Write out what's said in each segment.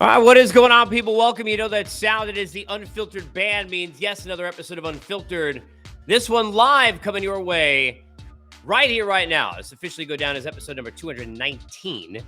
All right, what is going on, people? Welcome. You know that sound. It is the Unfiltered band. Means, yes, another episode of Unfiltered. This one live coming your way right here, right now. It's officially go down as episode number 219.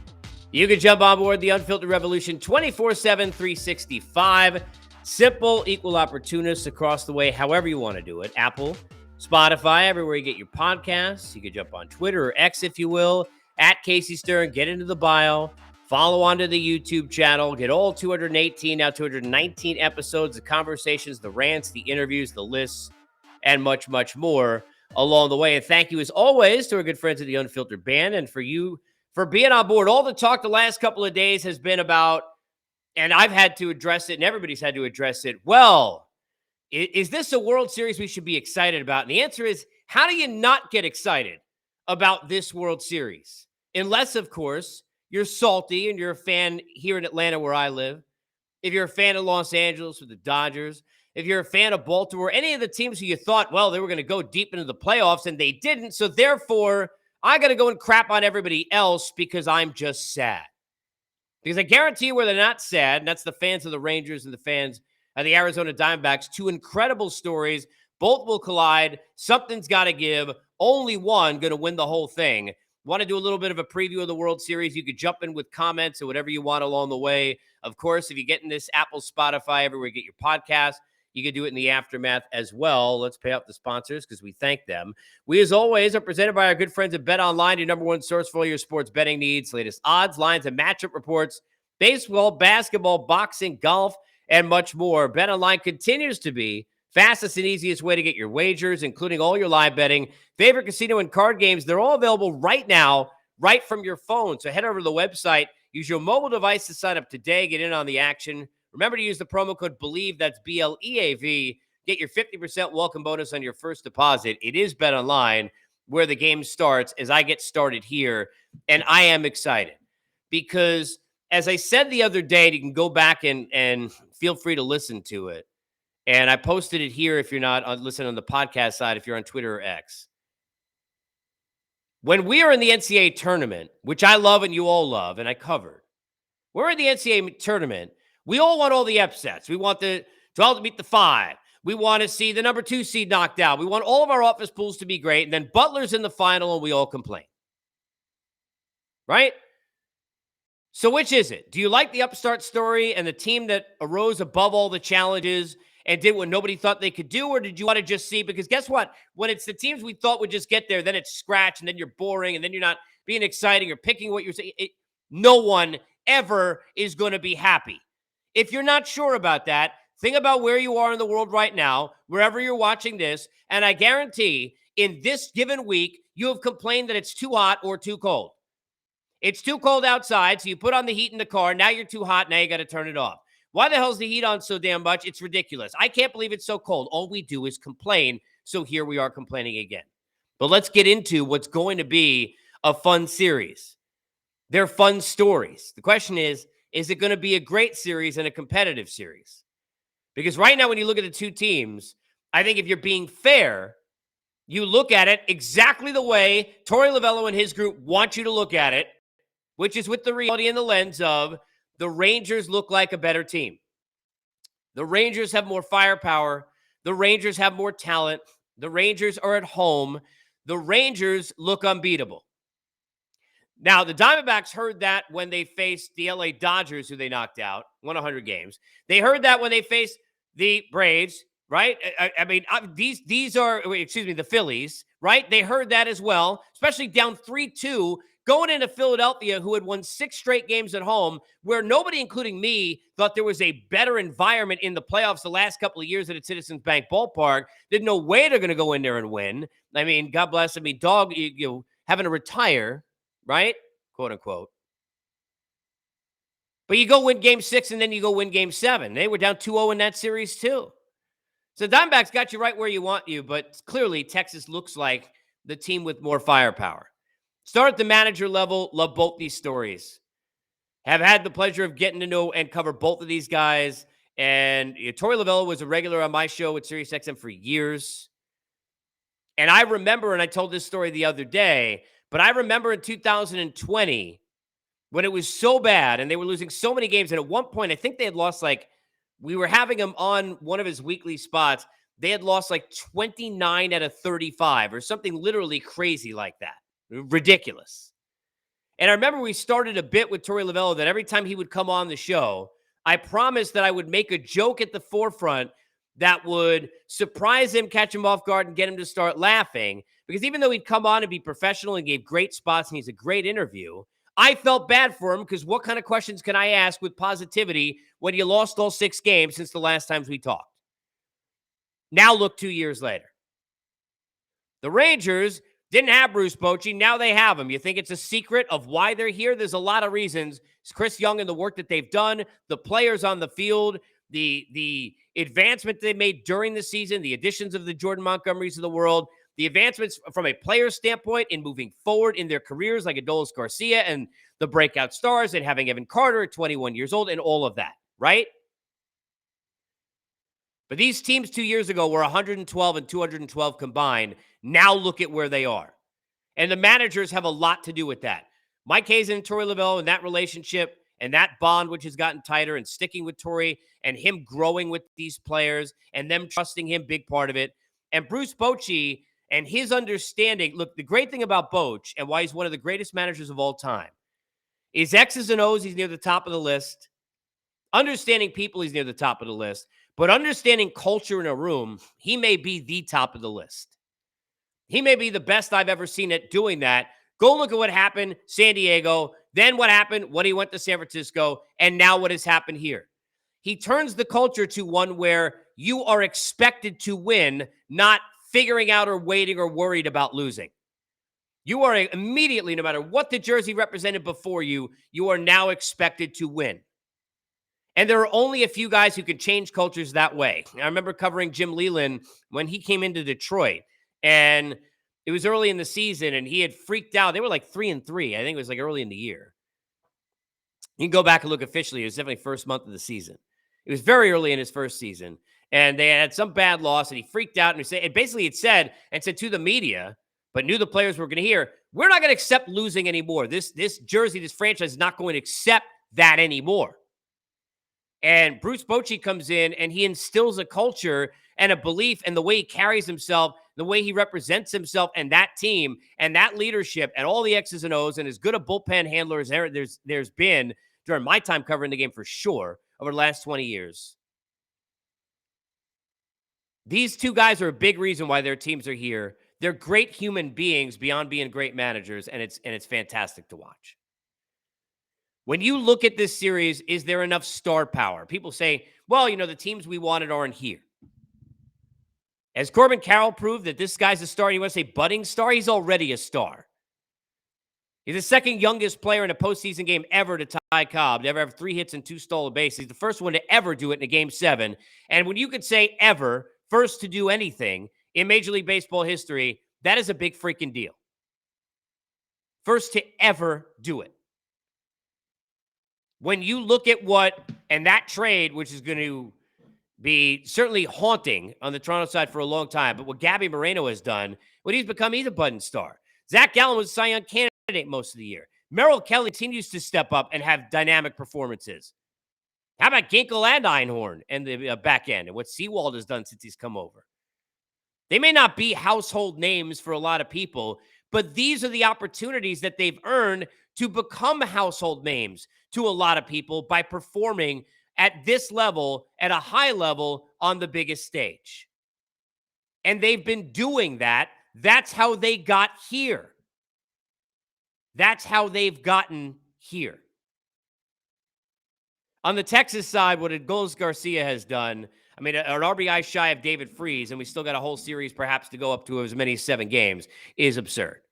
You can jump on board the Unfiltered Revolution 24/7, 365. Simple, equal opportunists across the way, however you want to do it. Apple, Spotify, everywhere you get your podcasts. You can jump on Twitter or X, if you will, at Casey Stern. Get into the bio. Follow onto the YouTube channel. Get all 218, now 219 episodes, the conversations, the rants, the interviews, the lists, and much, much more along the way. And thank you, as always, to our good friends at the Unfiltered Band and for you for being on board. All the talk the last couple of days has been about, and I've had to address it, and everybody's had to address it. Well, is this a World Series we should be excited about? And the answer is, how do you not get excited about this World Series? Unless, of course, you're salty and you're a fan here in Atlanta where I live. If you're a fan of Los Angeles with the Dodgers, if you're a fan of Baltimore, any of the teams who you thought, well, they were going to go deep into the playoffs and they didn't. So therefore, I got to go and crap on everybody else because I'm just sad. Because I guarantee you where they're not sad, and that's the fans of the Rangers and the fans of the Arizona Diamondbacks. Two incredible stories. Both will collide. Something's got to give. Only one going to win the whole thing. Want to do a little bit of a preview of the World Series? You could jump in with comments or whatever you want along the way. Of course, if you get in this Apple, Spotify, everywhere you get your podcast, you can do it in the aftermath as well. Let's pay up the sponsors because we thank them. We, as always, are presented by our good friends at Bet Online, your number one source for all your sports betting needs, latest odds, lines, and matchup reports, baseball, basketball, boxing, golf, and much more. Bet Online continues to be fastest and easiest way to get your wagers, including all your live betting, favorite casino and card games. They're all available right now, right from your phone. So head over to the website, use your mobile device to sign up today, get in on the action. Remember to use the promo code BELIEVE, that's BLEAV. Get your 50% welcome bonus on your first deposit. It is Bet Online where the game starts as I get started here. And I am excited because, as I said the other day, you can go back and feel free to listen to it. And I posted it here if you're not listening on the podcast side, if you're on Twitter or X. When we are in the NCAA tournament, which I love and you all love, and I covered, we're in the NCAA tournament. We all want all the upsets. We want the 12 to beat the 5. We want to see the number 2 seed knocked out. We want all of our office pools to be great. And then Butler's in the final and we all complain. Right? So which is it? Do you like the upstart story and the team that arose above all the challenges and did what nobody thought they could do? Or did you want to just see? Because guess what? When it's the teams we thought would just get there, then it's scratch and then you're boring and then you're not being exciting or picking what you're saying. No one ever is going to be happy. If you're not sure about that, think about where you are in the world right now, wherever you're watching this, and I guarantee in this given week, you have complained that it's too hot or too cold. It's too cold outside, so you put on the heat in the car. Now you're too hot. Now you got to turn it off. Why the hell is the heat on so damn much? It's ridiculous. I can't believe it's so cold. All we do is complain, so here we are complaining again. But let's get into what's going to be a fun series. They're fun stories. The question is it going to be a great series and a competitive series? Because right now, when you look at the two teams, I think if you're being fair, you look at it exactly the way Torey Lovello and his group want you to look at it, which is with the reality and the lens of the Rangers look like a better team. The Rangers have more firepower. The Rangers have more talent. The Rangers are at home. The Rangers look unbeatable. Now, the Diamondbacks heard that when they faced the LA Dodgers, who they knocked out, won 100 games. They heard that when they faced the Braves, right? The Phillies, right? They heard that as well, especially down 3-2, going into Philadelphia, who had won 6 straight games at home, where nobody, including me, thought there was a better environment in the playoffs the last couple of years at Citizens Bank Ballpark. Didn't know way they're going to go in there and win. I mean, God bless. I mean, dog, you having to retire, right? Quote unquote. But you go win game 6 and then you go win game 7. They were down 2-0 in that series too. So the Diamondbacks got you right where you want you, but clearly Texas looks like the team with more firepower. Start at the manager level. Love both these stories. Have had the pleasure of getting to know and cover both of these guys. And Torey Lovello was a regular on my show at SiriusXM for years. And I remember, and I told this story the other day, but I remember in 2020 when it was so bad and they were losing so many games. And at one point, I think they had lost we were having him on one of his weekly spots. They had lost 29 out of 35 or something literally crazy like that. Ridiculous. And I remember we started a bit with Torey Lovello that every time he would come on the show, I promised that I would make a joke at the forefront that would surprise him, catch him off guard, and get him to start laughing. Because even though he'd come on and be professional and gave great spots and he's a great interview, I felt bad for him because what kind of questions can I ask with positivity when you lost all 6 games since the last times we talked? Now look 2 years later. The Rangers didn't have Bruce Bochy. Now they have him. You think it's a secret of why they're here? There's a lot of reasons. It's Chris Young and the work that they've done, the players on the field, the advancement they made during the season, the additions of the Jordan Montgomerys of the world, the advancements from a player standpoint in moving forward in their careers like Adolis Garcia and the breakout stars and having Evan Carter at 21 years old and all of that, right? But these teams 2 years ago were 112 and 212 combined. Now look at where they are. And the managers have a lot to do with that. Mike Hazen and Torey Lovello and that relationship and that bond, which has gotten tighter, and sticking with Torey and him growing with these players and them trusting him, big part of it. And Bruce Bochy and his understanding. Look, the great thing about Boch and why he's one of the greatest managers of all time is X's and O's, he's near the top of the list. Understanding people, he's near the top of the list. But understanding culture in a room, he may be the top of the list. He may be the best I've ever seen at doing that. Go look at what happened San Diego, then what happened when he went to San Francisco, and now what has happened here. He turns the culture to one where you are expected to win, not figuring out or waiting or worried about losing. You are immediately, no matter what the jersey represented before you, you are now expected to win. And there are only a few guys who can change cultures that way. I remember covering Jim Leland when he came into Detroit, and it was early in the season, and he had freaked out. They were 3-3. I think it was early in the year. You can go back and look officially. It was definitely first month of the season. It was very early in his first season, and they had some bad loss, and he freaked out. And basically it said to the media, but knew the players were going to hear, we're not going to accept losing anymore. This jersey, this franchise is not going to accept that anymore. And Bruce Bochy comes in and he instills a culture and a belief in the way he carries himself, the way he represents himself and that team and that leadership and all the X's and O's, and as good a bullpen handler as there's been during my time covering the game for sure over the last 20 years. These two guys are a big reason why their teams are here. They're great human beings beyond being great managers, and it's fantastic to watch. When you look at this series, is there enough star power? People say, well, the teams we wanted aren't here. As Corbin Carroll proved that this guy's a star, you want to say budding star? He's already a star. He's the second youngest player in a postseason game ever to tie Cobb, to ever have 3 hits and 2 stolen bases. He's the first one to ever do it in a Game 7. And when you could say ever, first to do anything in Major League Baseball history, that is a big freaking deal. First to ever do it. When you look at and that trade, which is going to be certainly haunting on the Toronto side for a long time, but what Gabby Moreno has done, he's a budding star. Zach Gallen was a Cy Young candidate most of the year. Merrill Kelly continues to step up and have dynamic performances. How about Ginkel and Einhorn and the back end and what Sewald has done since he's come over? They may not be household names for a lot of people, but these are the opportunities that they've earned to become household names to a lot of people by performing at this level, at a high level on the biggest stage. And they've been doing that. That's how they got here. That's how they've gotten here. On the Texas side, what Adolis Garcia has done, an RBI shy of David Freese, and we still got a whole series perhaps to go up to as many as 7 games, is absurd.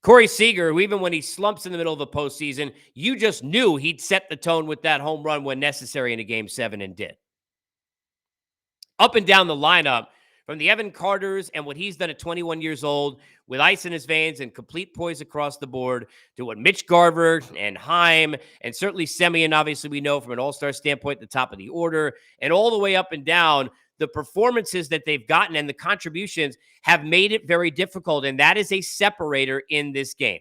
Corey Seager, even when he slumps in the middle of the postseason, you just knew he'd set the tone with that home run when necessary in a Game 7 and did. Up and down the lineup, from the Evan Carters and what he's done at 21 years old with ice in his veins and complete poise across the board, to what Mitch Garver and Heim and certainly Semien, obviously we know from an all-star standpoint, the top of the order, and all the way up and down, the performances that they've gotten and the contributions have made it very difficult, and that is a separator in this game.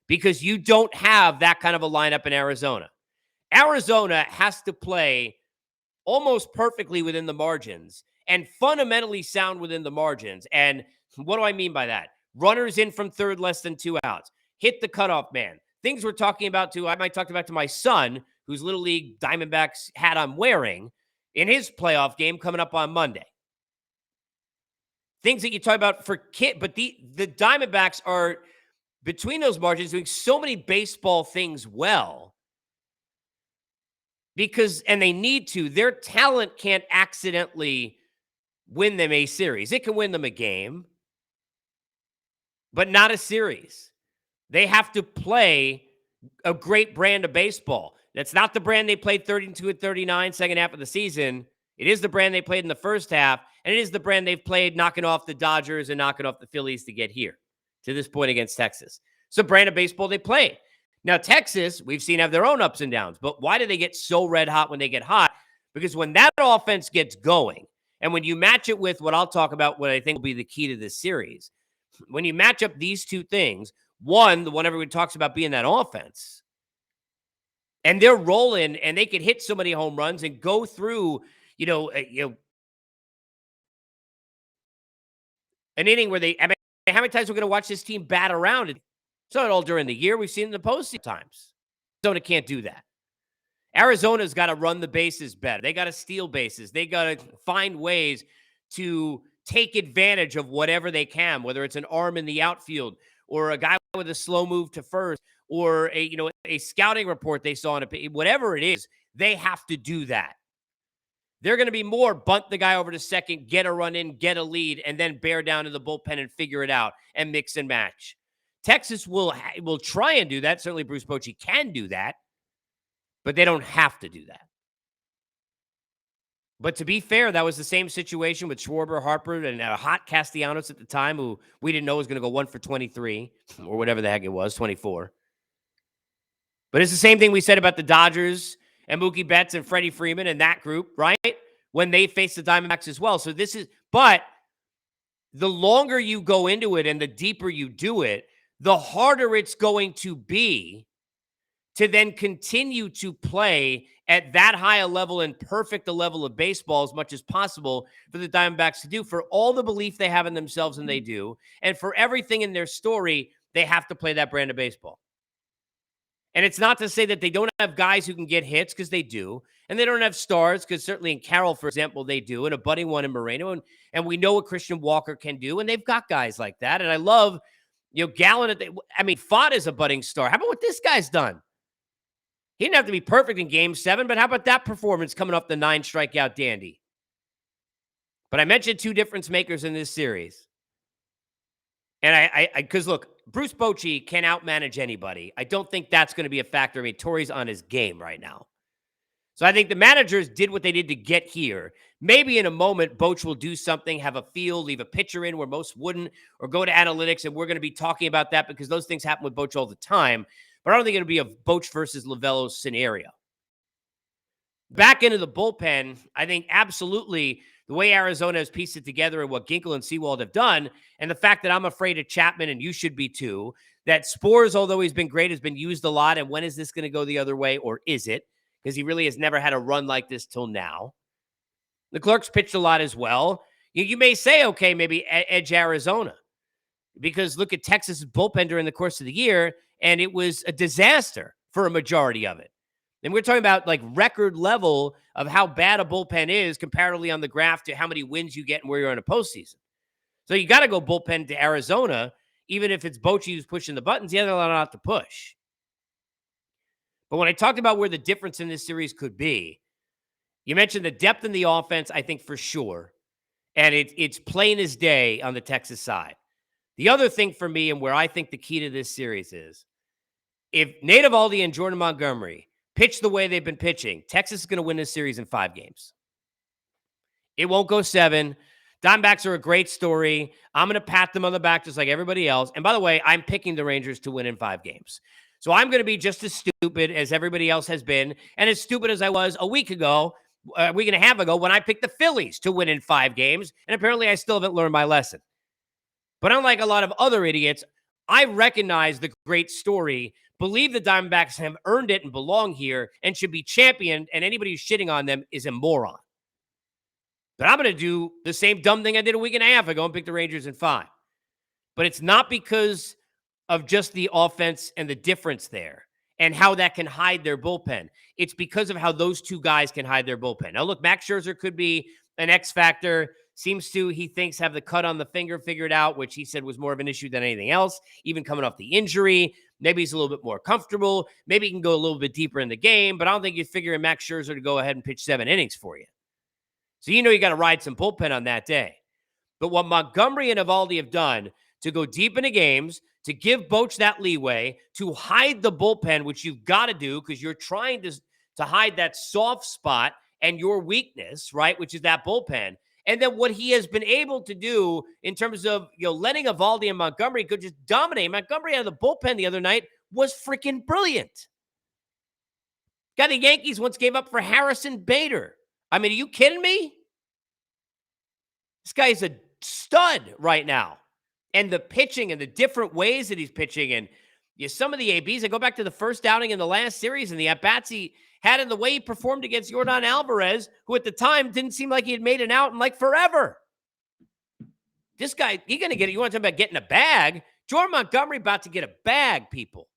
because you don't have that kind of a lineup in Arizona. Arizona has to play almost perfectly within the margins and fundamentally sound within the margins. And what do I mean by that? Runners in from third, less than 2 outs. Hit the cutoff man. Things we're talking about I might talk about to my son, whose Little League Diamondbacks hat I'm wearing, in his playoff game coming up on Monday. Things that you talk about for kid, but the Diamondbacks are between those margins doing so many baseball things well because, and they need to, their talent can't accidentally win them a series. It can win them a game, but not a series. They have to play a great brand of baseball. That's not the brand they played 32 and 39 second half of the season. It is the brand they played in the first half, and it is the brand they've played knocking off the Dodgers and knocking off the Phillies to get here to this point against Texas. It's the brand of baseball they play. Now, Texas, we've seen have their own ups and downs, but why do they get so red hot when they get hot? Because when that offense gets going, and when you match it with what I'll talk about, what I think will be the key to this series, when you match up these two things, one, the one everyone talks about being that offense, and they're rolling, and they can hit so many home runs and go through, an inning where how many times we're going to watch this team bat around? It's not all during the year. We've seen it in the postseason times. Arizona can't do that. Arizona's got to run the bases better. They got to steal bases. They got to find ways to take advantage of whatever they can, whether it's an arm in the outfield or a guy with a slow move to first or a scouting report they saw whatever it is, they have to do that. They're going to be more bunt the guy over to second, get a run in, get a lead, and then bear down to the bullpen and figure it out and mix and match. Texas will try and do that. Certainly Bruce Bochy can do that, but they don't have to do that. But to be fair, that was the same situation with Schwarber, Harper, and hot Castellanos at the time, who we didn't know was going to go 1 for 23 or whatever the heck it was, 24. But it's the same thing we said about the Dodgers and Mookie Betts and Freddie Freeman and that group, right? When they faced the Diamondbacks as well. So but the longer you go into it and the deeper you do it, the harder it's going to be to then continue to play at that high a level and perfect a level of baseball as much as possible for the Diamondbacks to do, for all the belief they have in themselves, and they do, and for everything in their story, they have to play that brand of baseball. And it's not to say that they don't have guys who can get hits, because they do, and they don't have stars, because certainly in Carroll, for example, they do, and a budding one in Moreno, and we know what Christian Walker can do, and they've got guys like that, and I love, Gallen. Fott is a budding star. How about what this guy's done? He didn't have to be perfect in Game 7, but how about that performance coming off the 9 strikeout dandy? But I mentioned two difference makers in this series. And because look, Bruce Bochy can outmanage anybody. I don't think that's going to be a factor. Torrey's on his game right now. So I think the managers did what they did to get here. Maybe in a moment, Boch will do something, have a feel, leave a pitcher in where most wouldn't, or go to analytics, and we're going to be talking about that because those things happen with Boch all the time. But I don't think it'll be a Boch versus Lovello scenario. Back into the bullpen, I think absolutely the way Arizona has pieced it together and what Ginkel and Sewald have done, and the fact that I'm afraid of Chapman, and you should be too, that Spores, although he's been great, has been used a lot, and when is this going to go the other way, or is it? Because he really has never had a run like this till now. The Clerks pitched a lot as well. You may say, okay, maybe edge Arizona, because look at Texas' bullpen during the course of the year, and it was a disaster for a majority of it. And we're talking about like record level of how bad a bullpen is comparatively on the graph to how many wins you get and where you're in a postseason. So you got to go bullpen to Arizona, even if it's Bochy who's pushing the buttons. The other lot not to push. But when I talked about where the difference in this series could be, you mentioned the depth in the offense, I think for sure. And it's plain as day on the Texas side. The other thing for me, and where I think the key to this series is, if Nate Eovaldi and Jordan Montgomery pitch the way they've been pitching, Texas is going to win this series in 5 games. It won't go 7. Diamondbacks are a great story. I'm going to pat them on the back just like everybody else. And by the way, I'm picking the Rangers to win in 5 games. So I'm going to be just as stupid as everybody else has been, and as stupid as I was a week and a half ago, when I picked the Phillies to win in 5 games. And apparently I still haven't learned my lesson. But unlike a lot of other idiots, I recognize the great story, believe the Diamondbacks have earned it and belong here and should be championed, and anybody who's shitting on them is a moron. But I'm going to do the same dumb thing I did a week and a half ago and pick the Rangers in 5. But it's not because of just the offense and the difference there and how that can hide their bullpen. It's because of how those two guys can hide their bullpen. Now, look, Max Scherzer could be an X factor. Seems to, he thinks, have the cut on the finger figured out, which he said was more of an issue than anything else, even coming off the injury. Maybe he's a little bit more comfortable. Maybe he can go a little bit deeper in the game, but I don't think you're figuring Max Scherzer to go ahead and pitch 7 innings for you. So you know you got to ride some bullpen on that day. But what Montgomery and Eovaldi have done to go deep into games, to give Boch that leeway, to hide the bullpen, which you've got to do because you're trying to hide that soft spot and your weakness, right, which is that bullpen. And then what he has been able to do in terms of, letting Eovaldi and Montgomery go just dominate. Montgomery out of the bullpen the other night was freaking brilliant. Guy the Yankees once gave up for Harrison Bader. I mean, are you kidding me? This guy is a stud right now. And the pitching and the different ways that he's pitching. And some of the ABs, I go back to the first outing in the last series and the at-bats he had in the way he performed against Yordan Alvarez, who at the time didn't seem like he had made an out in like forever. This guy, he's going to get it. You want to talk about getting a bag? Jordan Montgomery about to get a bag, people.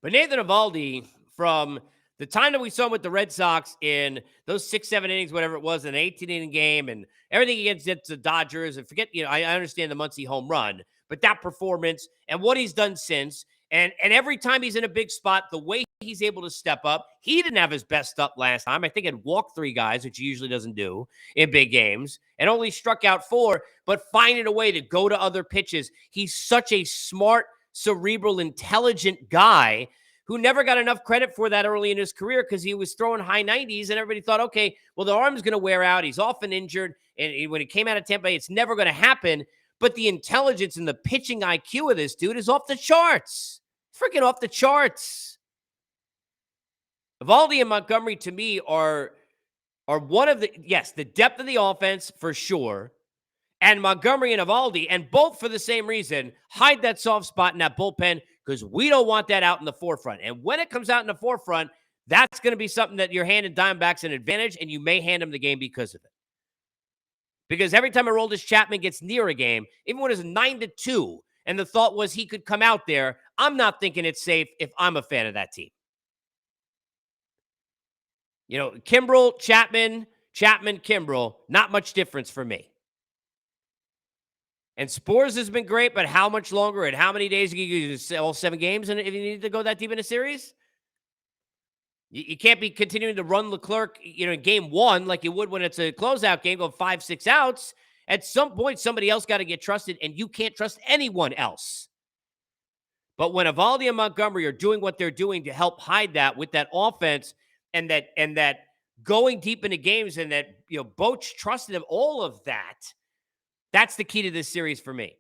But Nathan Eovaldi, from the time that we saw him with the Red Sox in those 6-7 innings, whatever it was, an 18-inning game, and everything against the Dodgers, and forget, I understand the Muncy home run, but that performance and what he's done since, and every time he's in a big spot, the way he's able to step up, he didn't have his best up last time. I think he'd walked 3 guys, which he usually doesn't do in big games, and only struck out 4, but finding a way to go to other pitches. He's such a smart, cerebral, intelligent guy who never got enough credit for that early in his career because he was throwing high 90s and everybody thought, okay, well, the arm's going to wear out. He's often injured. And when he came out of Tampa Bay, it's never going to happen. But the intelligence and the pitching IQ of this dude is off the charts. Freaking off the charts. Eovaldi and Montgomery, to me, are one of the, yes, the depth of the offense for sure. And Montgomery and Eovaldi, and both for the same reason, hide that soft spot in that bullpen because we don't want that out in the forefront. And when it comes out in the forefront, that's going to be something that you're handing Diamondbacks an advantage, and you may hand them the game because of it. Because every time Aroldis Chapman gets near a game, even when it's 9-2, and the thought was he could come out there, I'm not thinking it's safe if I'm a fan of that team. Kimbrel, Chapman, Kimbrel, not much difference for me. And Spores has been great, but how much longer and how many days can you do all 7 games and if you need to go that deep in a series? You can't be continuing to run Leclerc, in game 1 like you would when it's a closeout game, go 5-6 outs. At some point, somebody else got to get trusted, and you can't trust anyone else. But when Eovaldi and Montgomery are doing what they're doing to help hide that with that offense and that going deep into games and that, Boch trusted them, all of that, that's the key to this series for me.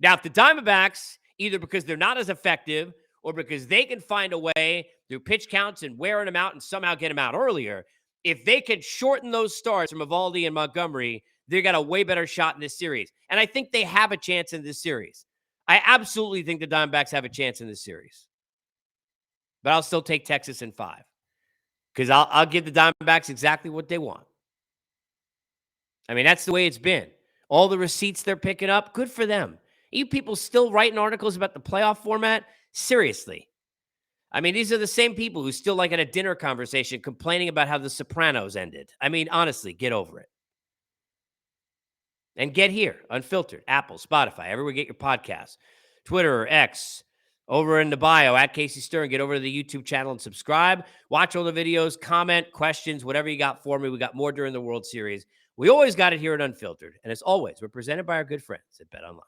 Now, if the Diamondbacks, either because they're not as effective or because they can find a way through pitch counts and wearing them out and somehow get them out earlier, if they can shorten those starts from Eovaldi and Montgomery, they got a way better shot in this series. And I think they have a chance in this series. I absolutely think the Diamondbacks have a chance in this series. But I'll still take Texas in 5 because I'll give the Diamondbacks exactly what they want. I mean, that's the way it's been. All the receipts they're picking up, good for them. You people still writing articles about the playoff format? Seriously. I mean, these are the same people who still like at a dinner conversation complaining about how The Sopranos ended. I mean, honestly, get over it. And get here, Unfiltered, Apple, Spotify, everywhere you get your podcasts, Twitter or X, over in the bio, at Casey Stern. Get over to the YouTube channel and subscribe. Watch all the videos, comment, questions, whatever you got for me. We got more during the World Series. We always got it here at Unfiltered. And as always, we're presented by our good friends at BetOnline.